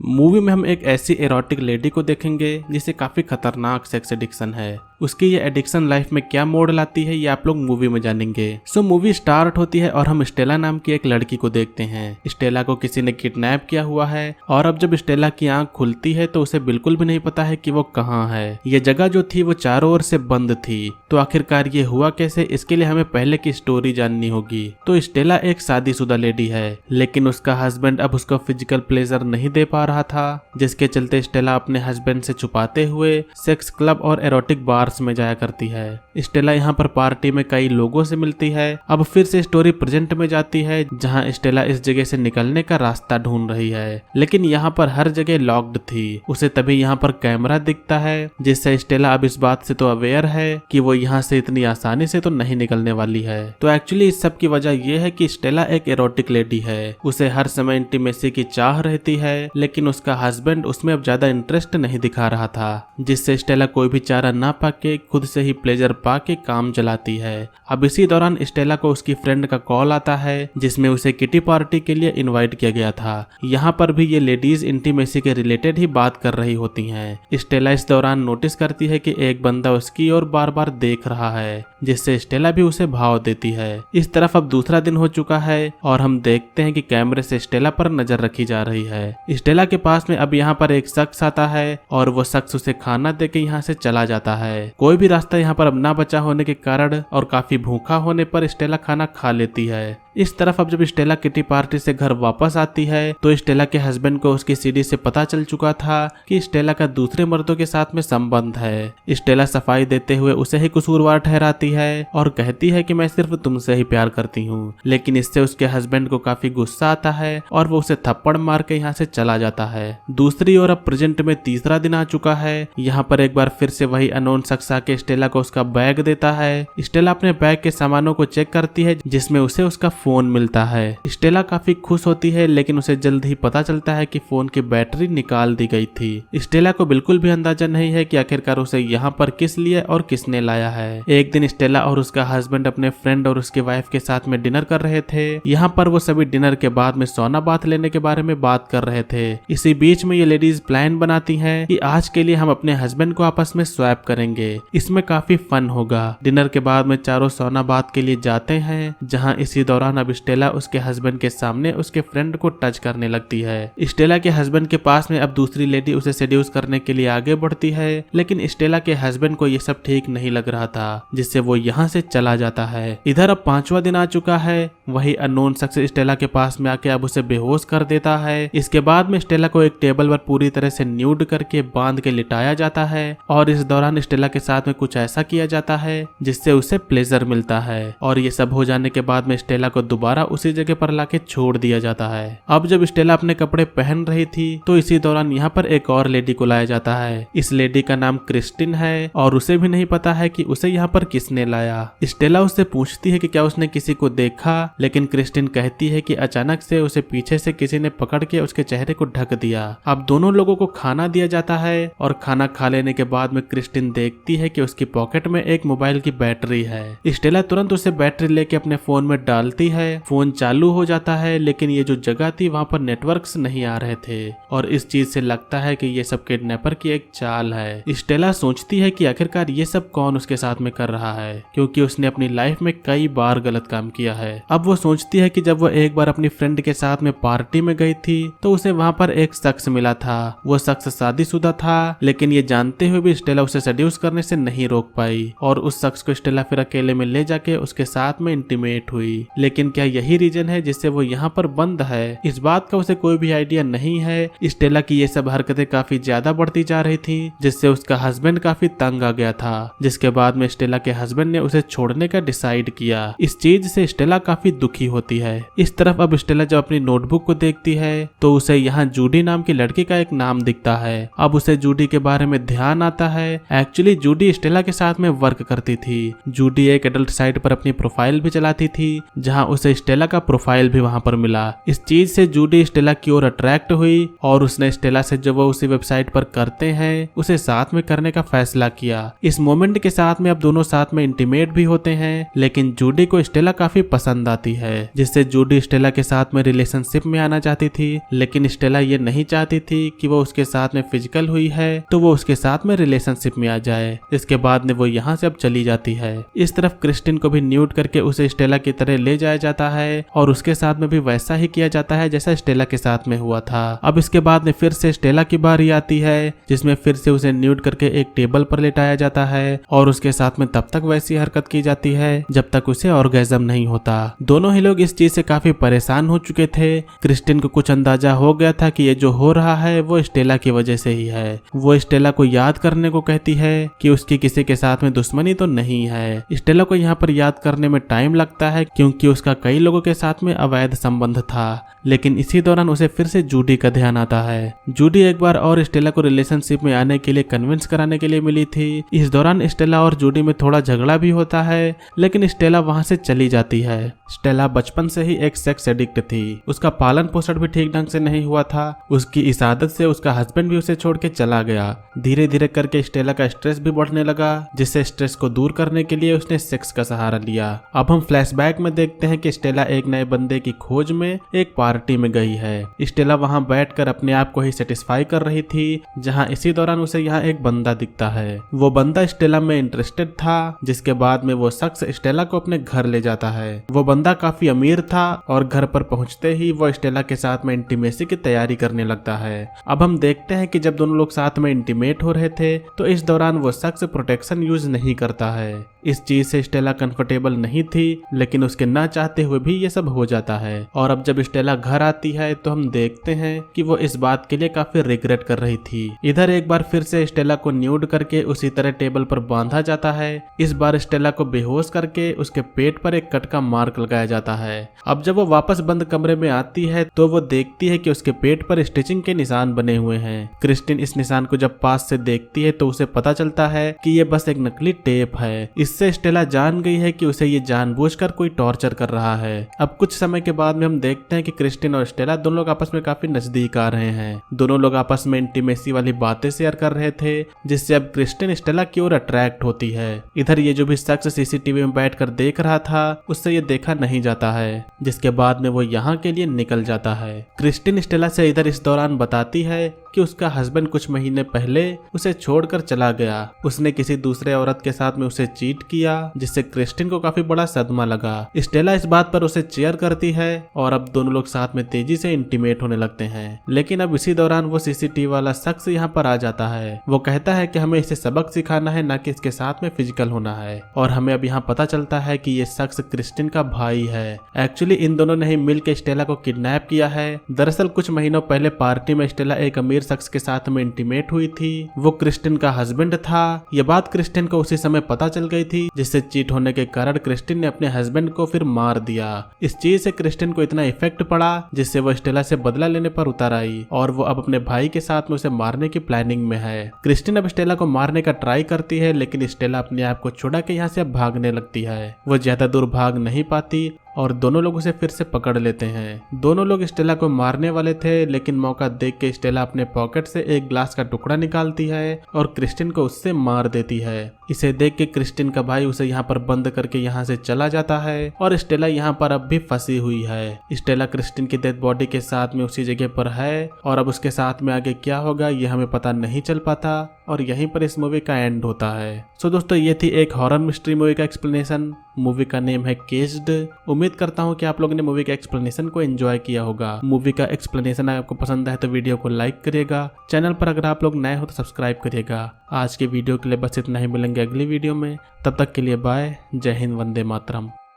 Movie में हम एक ऐसी एरोटिक लेडी को देखेंगे जिसे काफी खतरनाक सेक्स एडिक्शन है। उसकी ये एडिक्शन लाइफ में क्या मोड़ लाती है ये आप लोग मूवी में जानेंगे। सो मूवी स्टार्ट होती है और हम स्टेला नाम की एक लड़की को देखते हैं। स्टेला को किसी ने किडनैप किया हुआ है और अब जब स्टेला की आंख खुलती है तो उसे बिल्कुल भी नहीं पता है कि वो कहाँ है। ये जगह जो थी वो चारों ओर से बंद थी। तो आखिरकार ये हुआ कैसे, इसके लिए हमें पहले की स्टोरी जाननी होगी। तो स्टेला एक शादीशुदा लेडी है, लेकिन उसका हस्बैंड अब उसको फिजिकल प्लेजर नहीं दे पा रहा था, जिसके चलते स्टेला अपने हस्बैंड से छुपाते हुए सेक्स क्लब और एरोटिक बार्स में जाया करती है। स्टेला यहाँ पर पार्टी में कई लोगों से मिलती है। अब फिर से स्टोरी प्रेजेंट में जाती है जहाँ स्टेला इस जगह से निकलने का रास्ता ढूंढ रही है, लेकिन यहाँ पर हर जगह लॉक्ड थी। उसे तभी यहाँ पर कैमरा दिखता है, जिससे स्टेला अब इस बात से तो अवेयर है कि वो यहाँ से इतनी आसानी से तो नहीं निकलने वाली है। तो एक्चुअली इस सब की वजह यह है कि स्टेला एक एरोटिक लेडी है। उसे हर समय इंटीमेसी की चाह रहती है, लेकिन उसका हस्बैंड उसमें अब ज्यादा इंटरेस्ट नहीं दिखा रहा था, जिससे स्टेला कोई भी चारा ना पाके खुद से ही प्लेजर पाके काम चलाती है। अब इसी दौरान स्टेला को उसकी फ्रेंड का कॉल आता है, जिसमें उसे किटी पार्टी के लिए इनवाइट किया गया था। यहाँ पर भी ये लेडीज इंटीमेसी के रिलेटेड ही बात कर रही होती हैं। स्टेला इस दौरान नोटिस करती है कि एक बंदा उसकी ओर बार बार देख रहा है, जिससे स्टेला भी उसे भाव देती है। इस तरफ अब दूसरा दिन हो चुका है और हम देखते हैं कि कैमरे से स्टेला पर नजर रखी जा रही है। स्टेला के पास में अब यहाँ पर एक शख्स आता है और वो शख्स उसे खाना देके यहाँ से चला जाता है। कोई भी रास्ता यहाँ पर अब ना बचा होने के कारण और काफी भूखा होने पर स्टेला खाना खा लेती है। इस तरफ अब जब स्टेला किटी पार्टी से घर वापस आती है तो स्टेला के हस्बैंड को उसकी सीडी से पता चल चुका था कि स्टेला का दूसरे मर्दों के साथ में संबंध है। स्टेला सफाई देते हुए उसे ही कसूरवार ठहराती है और कहती है कि मैं सिर्फ तुमसे ही प्यार करती हूँ, लेकिन इससे उसके हस्बैंड को काफी गुस्सा आता है और वो उसे थप्पड़ मार के यहाँ से चला जाता है। दूसरी ओर अब प्रेजेंट में तीसरा दिन आ चुका है। यहाँ पर एक बार फिर से वही अननोन शख्स आके स्टेला को उसका बैग देता है। स्टेला अपने बैग के सामानों को चेक करती है, जिसमें उसे उसका फोन मिलता है। स्टेला काफी खुश होती है, लेकिन उसे जल्द ही पता चलता है कि फोन की बैटरी निकाल दी गई थी। स्टेला को बिल्कुल भी अंदाजा नहीं है कि आखिरकार उसे यहाँ पर किस लिए और किसने लाया है। एक दिन स्टेला और उसका हस्बैंड अपने फ्रेंड और उसकी वाइफ के साथ में डिनर कर रहे थे। यहाँ पर वो सभी डिनर के बाद में सोना बाथ लेने के बारे में बात कर रहे थे। इसी बीच में ये लेडीज प्लान बनाती हैं कि आज के लिए हम अपने हस्बैंड को आपस में स्वैप करेंगे, इसमें काफी फन होगा। डिनर के बाद में चारों सोना बाथ के लिए जाते हैं, जहाँ इसी दौरान अब स्टेला उसके हस्बैंड के सामने उसके फ्रेंड को टच करने लगती है। स्टेला के हस्बैंड के पास में अब दूसरी लेडी उसे सेड्यूस करने के लिए आगे बढ़ती है, लेकिन स्टेला के हस्बैंड को ये सब ठीक नहीं लग रहा था, जिससे वो यहाँ से चला जाता है। इधर अब पांचवा दिन आ चुका है। वही अननोन शख्स स्टेला के पास में आके अब उसे बेहोश कर देता है। इसके बाद में स्टेला को एक टेबल पर पूरी तरह से न्यूड करके बांध के लिटाया जाता है और इस दौरान स्टेला के साथ में कुछ ऐसा किया जाता है जिससे उसे प्लेजर मिलता है। और ये सब हो जाने के बाद में स्टेला को दोबारा उसी जगह पर लाके छोड़ दिया जाता है। अब जब स्टेला अपने कपड़े पहन रही थी तो इसी दौरान यहाँ पर एक और लेडी को लाया जाता है। इस लेडी का नाम क्रिस्टिन है और उसे भी नहीं पता है कि उसे यहाँ पर किसने लाया। स्टेला उससे पूछती है कि क्या उसने किसी को देखा, लेकिन क्रिस्टिन कहती है कि अचानक से उसे पीछे से किसी ने पकड़ के उसके चेहरे को ढक दिया। अब दोनों लोगों को खाना दिया जाता है और खाना खा लेने के बाद में क्रिस्टिन देखती है कि उसकी पॉकेट में एक मोबाइल की बैटरी है। स्टेला तुरंत उसे बैटरी लेके अपने फोन में डालती है। फोन चालू हो जाता है, लेकिन ये जो जगह थी वहाँ पर नेटवर्क्स नहीं आ रहे थे और इस चीज से लगता है कि ये सब किडनैपर की एक चाल है। स्टेला सोचती है कि आखिरकार ये सब कौन उसके साथ में कर रहा है, क्योंकि उसने अपनी लाइफ में कई बार गलत काम किया है। अब वो सोचती है कि जब वो एक बार अपनी फ्रेंड के साथ में पार्टी में गई थी तो उसे वहाँ पर एक शख्स मिला था। वो शख्स शादीशुदा था, लेकिन ये जानते हुए भी स्टेला उसे सेड्यूस करने से नहीं रोक पाई और उस शख्स को स्टेला फिर अकेले में ले जाके उसके साथ में इंटीमेट हुई। लेकिन क्या यही रीजन है जिससे वो यहाँ पर बंद है, इस बात का उसे कोई भी आइडिया नहीं है। स्टेला की ये सब हरकतें काफी ज्यादा बढ़ती जा रही थी, जिससे उसका हस्बैंड काफी तंग आ गया था, जिसके बाद में स्टेला के हस्बैंड ने उसे छोड़ने का डिसाइड किया। इस चीज से स्टेला काफी दुखी होती है। इस तरफ अब स्टेला जब अपनी नोटबुक को देखती है तो उसे यहाँ जूडी नाम की लड़की का एक नाम दिखता है। अब उसे जूडी के बारे में ध्यान आता है। एक्चुअली जूडी स्टेला के साथ में वर्क करती थी। जूडी एक एडल्ट साइट पर अपनी प्रोफाइल भी चलाती थी, जहाँ उसे स्टेला का प्रोफाइल भी वहां पर मिला। इस चीज से जूडी स्टेला की ओर अट्रैक्ट हुई और उसने स्टेला से जो वो उसी वेबसाइट पर करते हैं उसे साथ में करने का फैसला किया। इस मोमेंट के साथ में अब दोनों साथ में इंटीमेट भी होते हैं, लेकिन जूडी को स्टेला काफी पसंद आती है, जिससे जूडी स्टेला के साथ में रिलेशनशिप में आना चाहती थी, लेकिन स्टेला ये नहीं चाहती थी कि वो उसके साथ में फिजिकल हुई है तो वो उसके साथ में रिलेशनशिप में आ जाए। इसके बाद में वो यहाँ से अब चली जाती है। इस तरफ क्रिस्टिन को भी न्यूड करके उसे स्टेला की तरह ले जाया जाता है और उसके साथ में भी वैसा ही किया जाता है जैसा स्टेला के साथ में हुआ था। अब इसके बाद में फिर से स्टेला की बारी आती है, जिसमें फिर से उसे न्यूड करके एक टेबल पर लेटाया जाता है और उसके साथ में तब तक वैसी हरकत की जाती है जब तक उसे ऑर्गेज्म नहीं होता। दोनों ही लोग इस चीज से काफी परेशान हो चुके थे। क्रिस्टिन को कुछ अंदाजा हो गया था कि ये जो हो रहा है वो स्टेला की वजह से ही है। वो स्टेला को याद करने को कहती है कि उसकी किसी के साथ में दुश्मनी तो नहीं है। स्टेला को यहाँ पर याद करने में टाइम लगता है क्योंकि उसका कई लोगों के साथ में अवैध संबंध था, लेकिन इसी दौरान उसे फिर से जूडी का ध्यान आता है। जूडी एक बार और स्टेला को रिलेशनशिप में आने के लिए कन्विंस कराने के लिए मिली थी। इस दौरान स्टेला और जूडी में थोड़ा झगड़ा भी होता है, लेकिन स्टेला वहां से चली जाती है। स्टेला बचपन से ही एक सेक्स एडिक्ट थी। उसका पालन पोषण भी ठीक ढंग से नहीं हुआ था। उसकी इस आदत से उसका हस्बैंड भी उसे छोड़ के चला गया। धीरे धीरे करके स्टेला का स्ट्रेस भी बढ़ने लगा, जिससे स्ट्रेस को दूर करने के लिए उसने सेक्स का सहारा लिया। अब हम फ्लैशबैक में देखते हैं कि स्टेला एक नए बंदे की खोज में एक पार्टी में गई है। स्टेला वहां बैठकर अपने आप को ही सेटिस्फाई कर रही थी, जहां इसी दौरान उसे यहाँ एक बंदा दिखता है। वो बंदा स्टेला में इंटरेस्टेड था, जिसके बाद में वो शख्स स्टेला को अपने घर ले जाता है। वो बंदा काफी अमीर था और घर पर पहुंचते ही वो स्टेला के साथ में इंटीमेसी की तैयारी करने लगता है। अब हम देखते हैं कि जब दोनों लोग साथ में इंटीमेट हो रहे थे तो इस दौरान वो शख्स प्रोटेक्शन यूज नहीं करता है। इस चीज से स्टेला कंफर्टेबल नहीं थी, लेकिन उसके ना चाहते हुए भी ये सब हो जाता है। और अब जब स्टेला घर आती है तो हम देखते हैं कि वो इस बात के लिए काफी रिग्रेट कर रही थी। इधर एक बार फिर से स्टेला को न्यूड करके उसी तरह टेबल पर बांधा जाता है। इस बार स्टेला को बेहोश करके उसके पेट पर एक कट का मार्क लगाया जाता है। अब जब वो वापस बंद कमरे में आती है तो वो देखती है कि उसके पेट पर स्टिचिंग के निशान बने हुए हैं। क्रिस्टिन इस निशान को जब पास से देखती है तो उसे पता चलता है कि ये बस एक नकली टेप है। इससे स्टेला जान गई है कि उसे ये जानबूझकर कोई टॉर्चर कर रहा है। अब कुछ समय के बाद में हम देखते हैं कि क्रिस्टिन और स्टेला दोनों लोग आपस में काफी नजदीक आ रहे हैं। दोनों लोग आपस में इंटीमेसी वाली बातें शेयर कर रहे थे, जिससे अब क्रिस्टिन स्टेला की ओर अट्रैक्ट होती है। इधर ये जो भी शख्स सीसीटीवी में बैठकर देख रहा था उससे ये देखा नहीं जाता है, जिसके बाद में वो यहाँ के लिए निकल जाता है। क्रिस्टिन स्टेला से इधर इस दौरान बताती है कि उसका हस्बैंड कुछ महीने पहले उसे छोड़कर चला गया। उसने किसी दूसरे औरत के साथ में उसे चीट किया, जिससे क्रिस्टिन को काफी बड़ा सदमा लगा। स्टेला इस बात पर उसे चेयर करती है और अब दोनों लोग साथ में तेजी से इंटीमेट होने लगते हैं। लेकिन अब इसी दौरान वो सीसीटीवी वाला शख्स यहाँ पर आ जाता है। वो कहता है कि हमें इसे सबक सिखाना है, ना कि इसके साथ में फिजिकल होना है। और हमें अब यहाँ पता चलता है कि ये शख्स क्रिस्टिन का भाई है। एक्चुअली इन दोनों ने ही मिलकर स्टेला को किडनैप किया है। दरअसल कुछ महीनों पहले पार्टी में स्टेला एक अमीर शख्स के साथ में इंटीमेट हुई थी। वो क्रिस्टिन का हस्बैंड था। ये बात क्रिस्टिन को उसी समय पता चल गई थी, जिससे चीट होने के कारण क्रिस्टिन ने अपने हस्बैंड को फिर मार दिया। इस चीज से क्रिस्टिन को इतना इफेक्ट पड़ा, जिससे वो स्टेला से बदला लेने पर उतर आई और वो अब अपने भाई के साथ में उसे मारने की प्लानिंग में है। क्रिस्टिन अब स्टेला को मारने का ट्राई करती है, लेकिन स्टेला अपने आप को छुड़ा के यहाँ से अब भागने लगती है। वो ज्यादा दूर भाग नहीं पाती और दोनों लोग उसे फिर से पकड़ लेते हैं। दोनों लोग स्टेला को मारने वाले थे, लेकिन मौका देख के स्टेला अपने पॉकेट से एक ग्लास का टुकड़ा निकालती है और क्रिस्टिन को उससे मार देती है। इसे देख के क्रिस्टिन का भाई उसे यहाँ पर बंद करके यहाँ से चला जाता है और स्टेला यहाँ पर अब भी फंसी हुई है। स्टेला क्रिस्टिन की डेड बॉडी के साथ में उसी जगह पर है और अब उसके साथ में आगे क्या होगा ये हमें पता नहीं चल पाता और यहीं पर इस मूवी का एंड होता है। सो दोस्तों, ये थी एक हॉरर मिस्ट्री मूवी का एक्सप्लेनेशन। मूवी का नेम है केस्ड। उम्मीद करता हूँ कि आप लोगों ने मूवी का एक्सप्लेनेशन को एंजॉय किया होगा। मूवी का एक्सप्लेनेशन आपको पसंद आए तो वीडियो को लाइक करिएगा। चैनल पर अगर आप लोग नए हो तो सब्सक्राइब करिएगा। आज के वीडियो के लिए बस इतना ही, मिलेंगे अगली वीडियो में। तब तक के लिए बाय। जय हिंद, वंदे मातरम।